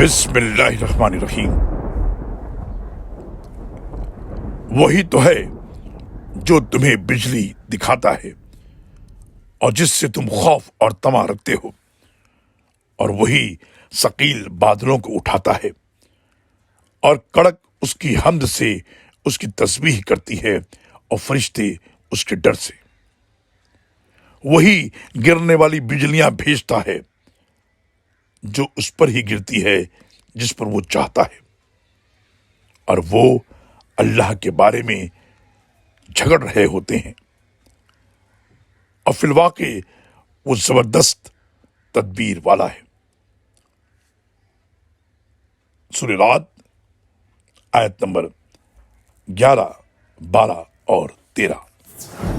بسم اللہ الرحمن الرحیم۔ وہی تو ہے جو تمہیں بجلی دکھاتا ہے اور جس سے تم خوف اور طمع رکھتے ہو، اور وہی ثقیل بادلوں کو اٹھاتا ہے اور کڑک اس کی حمد سے اس کی تسبیح کرتی ہے اور فرشتے اس کے ڈر سے۔ وہی گرنے والی بجلیاں بھیجتا ہے جو اس پر ہی گرتی ہے جس پر وہ چاہتا ہے، اور وہ اللہ کے بارے میں جھگڑ رہے ہوتے ہیں، اور فی الواقع وہ زبردست تدبیر والا ہے۔ سورہ رعد آیت نمبر 11، 12 اور 13۔